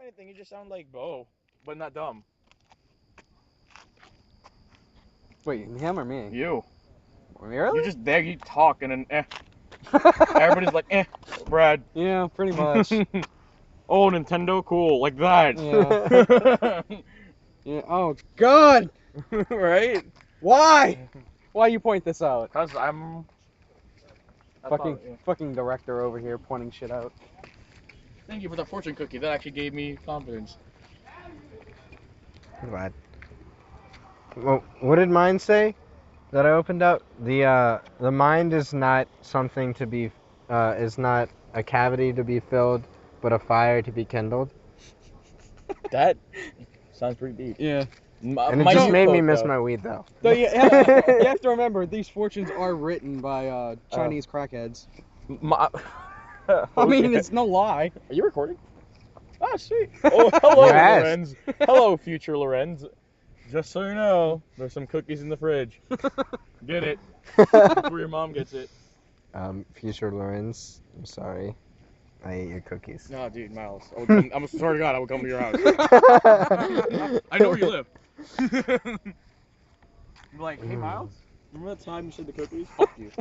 anything, you just sound like Bo, but not dumb. Wait, him or me? You. Really? You just there, you talk, and then everybody's like, Brad. Yeah, pretty much. Oh, Nintendo, cool, like that. Yeah. Yeah. Oh God. Right? Why? Why you point this out? Cause I'm fucking director over here pointing shit out. Thank you for the fortune cookie. That actually gave me confidence. I'm glad. Well, what did mine say that I opened up? The mind is not something to be, is not a cavity to be filled, but a fire to be kindled. That sounds pretty deep. Yeah. And it just made me miss my weed, though. So you have to remember, these fortunes are written by Chinese crackheads. I mean, it's no lie. Are you recording? Ah, sweet. Oh, hello, Yes. Lorenz. Hello, future Lorenz. Just so you know, there's some cookies in the fridge. Get it before your mom gets it. Future Lorenz, I'm sorry. I ate your cookies. No, dude, Miles. I'm swear to God, I will come to your house. I know where you live. I'm like, hey, Miles, remember that time you said the cookies? Fuck you.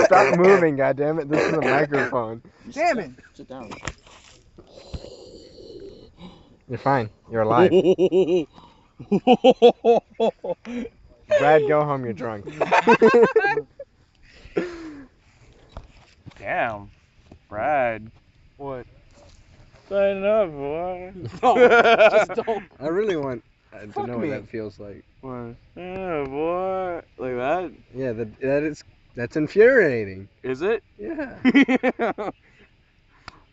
Stop moving, goddammit. This is a microphone. Damn it! Sit down. You're fine. You're alive. Brad, go home. You're drunk. Damn. Brad. What? Sign up, boy. No, just don't. I really want to Fuck know me. what that feels like. What? Yeah, boy. Like that? Yeah, that's infuriating. Is it? Yeah.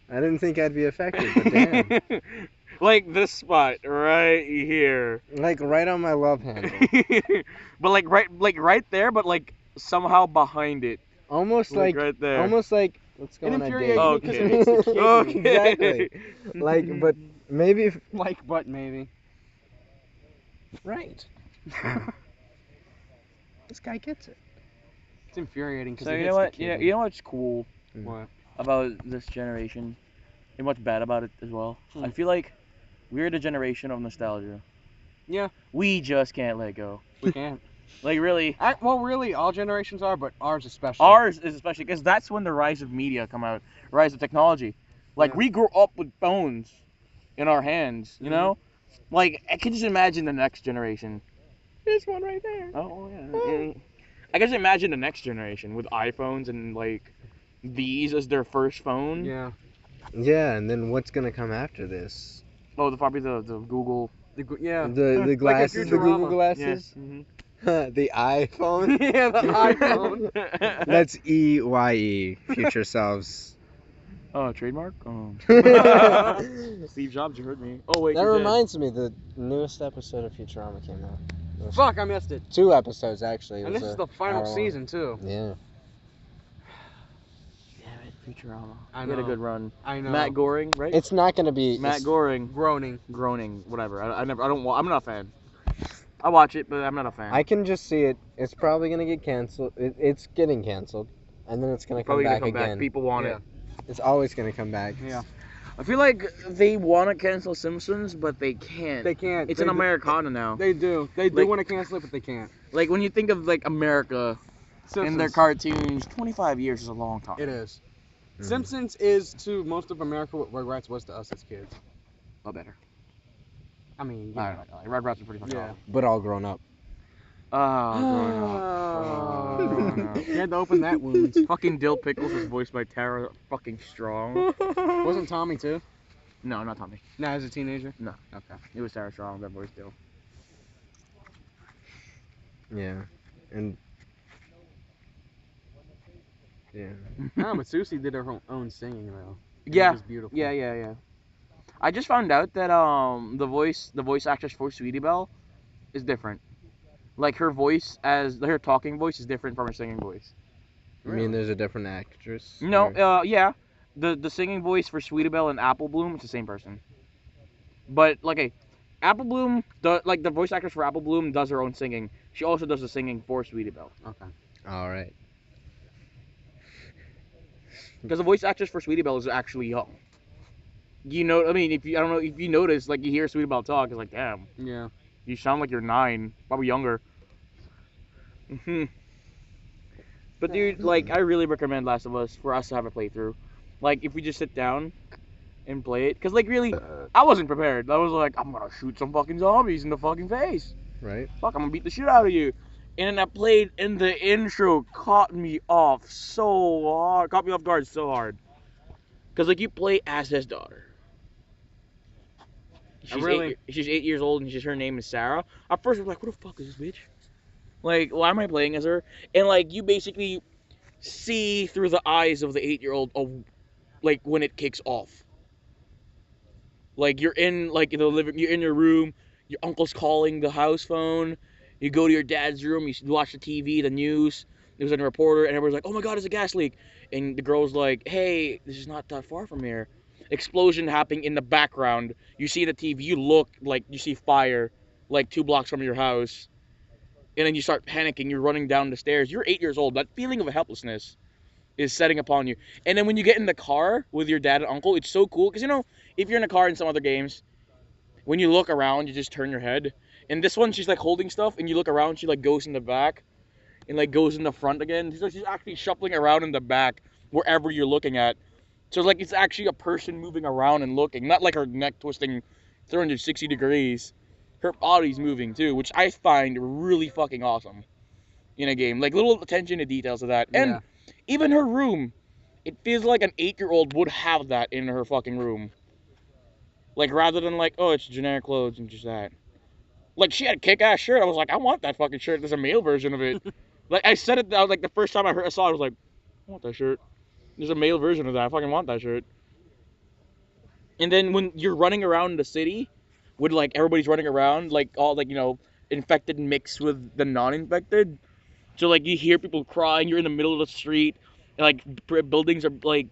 I didn't think I'd be affected, but damn. Like this spot right here. Like right on my love handle. But like right there, but like somehow behind it. Almost like right there. Almost like let's go on a date. infuriates me because it makes the kid Okay. Exactly. Like, but maybe if, like, but maybe. right. This guy gets it. It's infuriating because So it you hits know what? the kid. You know what's cool What? about this generation, and what's bad about it as well. I feel like we're the generation of nostalgia. Yeah. We just can't let go. We can't. Like really. Well, really, all generations are, but ours especially. Ours is especially because that's when the rise of media come out, rise of technology. Like Yeah. we grew up with phones in our hands, you know. Like I can just imagine the next generation. This one right there. Oh yeah. I can just imagine the next generation with iPhones and like these as their first phone. Yeah. Yeah, and then what's gonna come after this? Oh, probably the Google. Yeah. The glasses, the Google Futurama. glasses, the iPhone. Yeah, the iPhone. That's EYE, future selves. Oh, trademark. Oh. Steve Jobs, you heard me. Oh wait. That you're dead. reminds me, the newest episode of Futurama came out. Fuck, I missed it. 2 episodes actually. It And was this is a the final hour-long. season too. Yeah. Damn it, Futurama. I We had a know. good run. I know. Matt Goring, right? It's not gonna be. Matt Goring. Groaning. Groaning, whatever. I'm not a fan. I watch it, but I'm not a fan. I can just see it. It's probably gonna get canceled. It's getting canceled, and then it's gonna come Probably back gonna come again. back. People want Yeah. it. It's always gonna come back. Yeah. I feel like they want to cancel Simpsons, but they can't. They can't. It's They an do- Americana now. They do. They do Like- want to cancel it, but they can't. Like when you think of like America and their Simpsons. cartoons, 25 years is a long time. It is. Mhm. Simpsons is to most of America what Rugrats was to us as kids. Oh, better. I mean, I yeah. don't know. Rugrats are pretty fucking Yeah. awesome. But all grown up. Oh, growing up. Oh, growing up. You had to open that wound. Fucking Dill Pickles was voiced by Tara fucking Strong. Wasn't Tommy too? No, not Tommy. Now as a teenager? No. Okay. It was Tara Strong that voiced Dill. Yeah. And. Yeah. No, but Susie did her own singing though. And Yeah. It was beautiful. Yeah. I just found out that the voice actress for Sweetie Belle is different. Like her voice her talking voice is different from her singing voice. You mean there's a different actress? No, or- yeah. The singing voice for Sweetie Belle and Apple Bloom, it's the same person. But like Apple Bloom, the voice actress for Apple Bloom does her own singing. She also does the singing for Sweetie Belle. Okay. All right. Because the voice actress for Sweetie Belle is actually young. You know, I mean, I don't know if you notice, like you hear Sweetie Belle talk, it's like, damn, Yeah. you sound like you're 9, probably younger. But dude, like I really recommend Last of Us for us to have a playthrough. Like if we just sit down and play it, because like really, I wasn't prepared. I was like, I'm gonna shoot some fucking zombies in the fucking face. Right. Fuck, I'm gonna beat the shit out of you. And then I played, and the intro caught me off guard so hard. Cause like you play as his daughter. She's 8 years old, and her name is Sarah. At first, I was like, what the fuck is this bitch? Like, why am I playing as her? And like, you basically see through the eyes of the 8-year-old of like when it kicks off. Like you're in you're in your room. Your uncle's calling the house phone. You go to your dad's room. You watch the TV, the news. There's a reporter, and everyone's like, "Oh my God, there's a gas leak!" And the girl's like, "Hey, this is not that far from here." Explosion happening in the background. You see the TV. You look like you see fire, like 2 blocks from your house, and then you start panicking. You're running down the stairs. You're 8 years old. That feeling of helplessness is setting upon you. And then when you get in the car with your dad and uncle, it's so cool because if you're in a car in some other games, when you look around, you just turn your head. And this one, she's like holding stuff, and you look around, she like goes in the back, and like goes in the front again. She's actually shuffling around in the back wherever you're looking at. So like it's actually a person moving around and looking, not like her neck twisting 360 degrees. Her body's moving too, which I find really fucking awesome in a game. Like little attention to details of that. And even her room, it feels like an 8-year-old would have that in her fucking room. Like rather than like, oh, it's generic clothes and just that. Like she had a kick-ass shirt. I was like, I want that fucking shirt. There's a male version of it. Like I said it, like the first time I saw it, I was like, I want that shirt. There's a male version of that. I fucking want that shirt. And then when you're running around the city, with like everybody's running around, like all like infected mixed with the non-infected. So like you hear people crying. You're in the middle of the street, and like buildings are like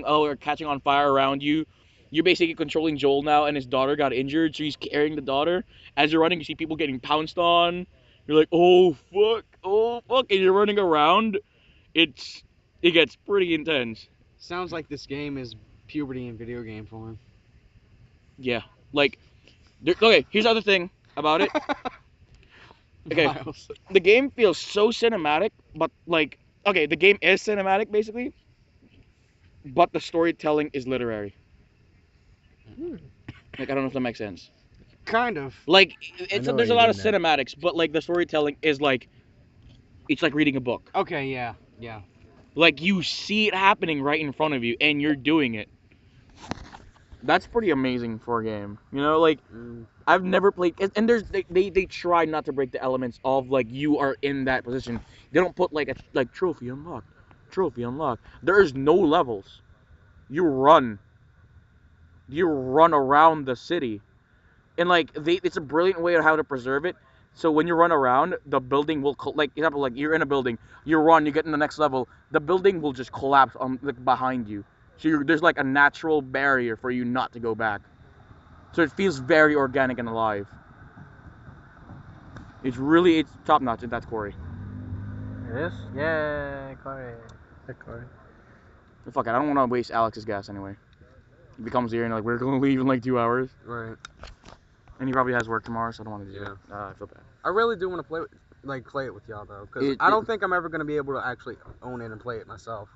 or catching on fire around you. You're basically controlling Joel now, and his daughter got injured, so he's carrying the daughter. As you're running, you see people getting pounced on. You're like, oh fuck, and you're running around. It gets pretty intense. Sounds like this game is puberty in video game form. Yeah, like, okay. Here's the other thing about it. Okay, Miles. the game feels so cinematic, but like, okay, the game is cinematic basically, but the storytelling is literary. Like, I don't know if that makes sense. Kind of. Like, know there's a what lot you're of getting cinematics, but like the storytelling is like, it's like reading a book. Okay, yeah. Like you see it happening right in front of you, and you're doing it. That's pretty amazing for a game. Like I've never played, and they try not to break the elements of like you are in that position. They don't put like a trophy unlocked. There's no levels. You run around the city, and like it's a brilliant way of how to preserve it. So when you run around, the building will example, like you're in a building, you run, you get in the next level, the building will just collapse behind you. So there's like a natural barrier for you not to go back. So it feels very organic and alive. It's top notch, and that's Corey. It is? Yeah, Corey. Corey. Fuck it, I don't want to waste Alex's gas anyway. He becomes here and like we're gonna leave in like 2 hours. Right. And he probably has work tomorrow, so I don't want to do it. I feel bad. I really do want to play it with y'all though, because I don't think I'm ever gonna be able to actually own it and play it myself.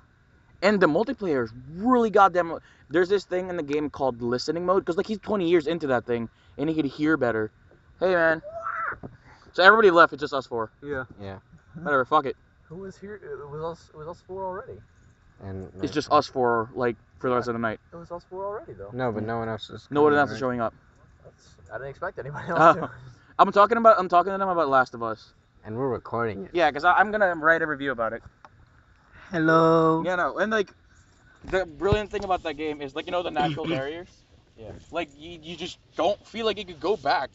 And the multiplayer is really goddamn. There's this thing in the game called listening mode, because like he's 20 years into that thing, and he could hear better. Hey man. So everybody left. It's just us 4. Yeah. Whatever. Fuck it. Who was here? It was us 4 already. And It's just us 4, like for the rest of the night. It was us 4 already, though. No, but no one else is. No one else right? is showing up. I didn't expect anybody else to. I'm talking to them about Last of Us. And we're recording it. Yeah, because I'm gonna write a review about it. Hello. Yeah, no, and like the brilliant thing about that game is like the natural barriers. Yeah. Like you just don't feel like you could go back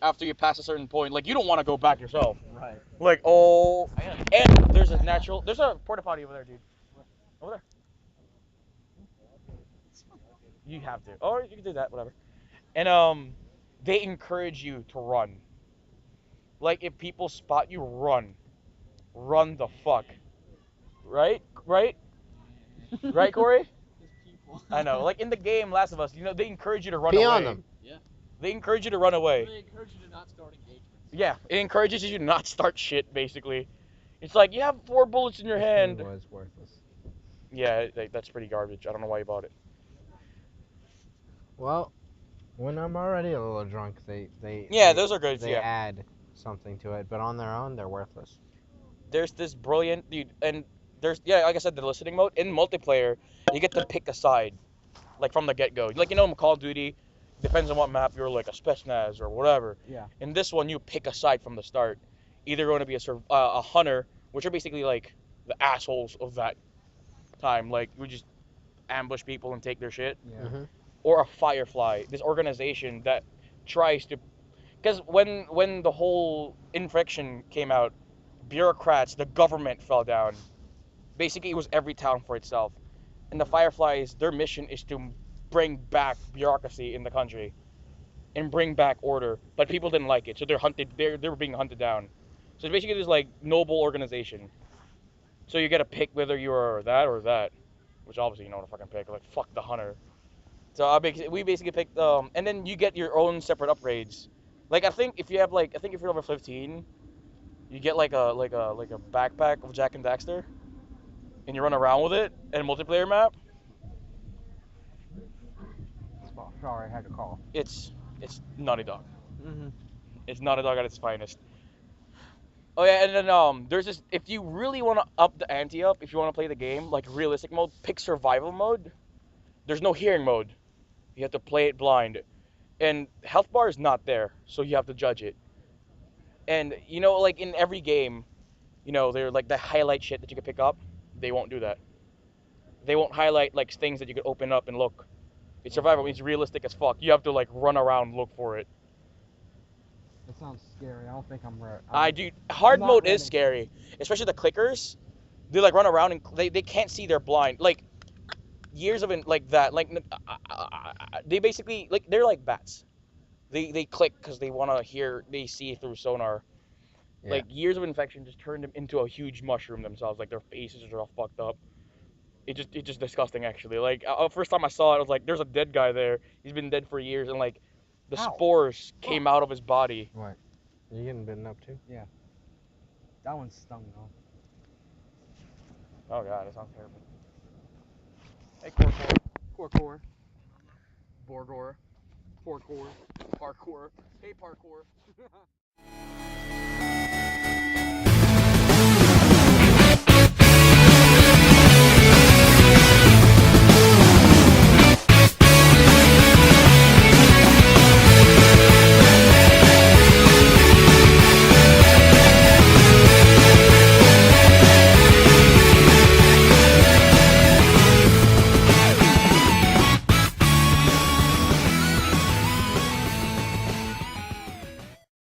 after you pass a certain point. Like, you don't want to go back yourself. Right. Like, oh. And there's a porta potty over there, dude. Over there. You have to. Or you can do that, whatever. And they encourage you to run. Like, if people spot you, run. Run the fuck. Right? Right? Right, Corey? I know. Like, in the game Last of Us, they encourage you to run Pee away. on them. Yeah. They encourage you to run away. They encourage you to not start engagements. Yeah, it encourages you to not start shit, basically. It's like, you have 4 bullets in your This hand. thing was worthless. Yeah, that's pretty garbage. I don't know why you bought it. Well, when I'm already a little drunk, they Those are good. they Yeah. add something to it, but on their own, they're worthless. There's this brilliant dude, and like I said, the listening mode in multiplayer, you get to pick a side, like from the get go. Like, in Call of Duty, depends on what map you're, like a Spetsnaz or whatever. Yeah. In this one, you pick a side from the start. Either going to be a hunter, which are basically like the assholes of that time, like we just ambush people and take their shit, Yeah. Mm-hmm. or a Firefly, this organization that tries to, because when the whole infection came out, bureaucrats, the government fell down. Basically, it was every town for itself. And the Fireflies, their mission is to bring back bureaucracy in the country and bring back order. But people didn't like it, so they're hunted. They were being hunted down. So it's basically this like noble organization. So you get to pick whether you are that or that, which obviously you know what to fucking pick. Like, fuck the hunter. So we basically picked and then you get your own separate upgrades. Like, I think if you're level 15, you get like a backpack of Jack and Daxter, and you run around with it in a multiplayer map. Sorry, I had to call. It's Naughty Dog. Mm-hmm. It's Naughty Dog at its finest. Oh yeah, and then there's this. If you really want to up the ante up, if you want to play the game like realistic mode, pick survival mode. There's no hearing mode. You have to play it blind, and health bar is not there, so you have to judge it. And like in every game, they're like the highlight shit that you can pick up. They won't do that. They won't highlight like things that you could open up and look. It's survival. It's realistic as fuck. You have to like run around and look for it. That sounds scary. I don't think I'm ready. Hard I'm not mode ready. is scary, especially the clickers. They like run around and they can't see, they're blind. Like years of like that. Like they basically like they're like bats. They click because they want to hear. They see through sonar. Yeah. Like years of infection just turned them into a huge mushroom themselves. Like their faces are all fucked up. It's just disgusting actually. Like first time I saw it, I was like, "There's a dead guy there. He's been dead for years," and like the Ow. spores came out of his body. What? You getting bitten up too? That one stung though. Oh god, that sounds terrible. Hey, Corcor. Borgor. Porcor. Parkour. Hey, Parkour.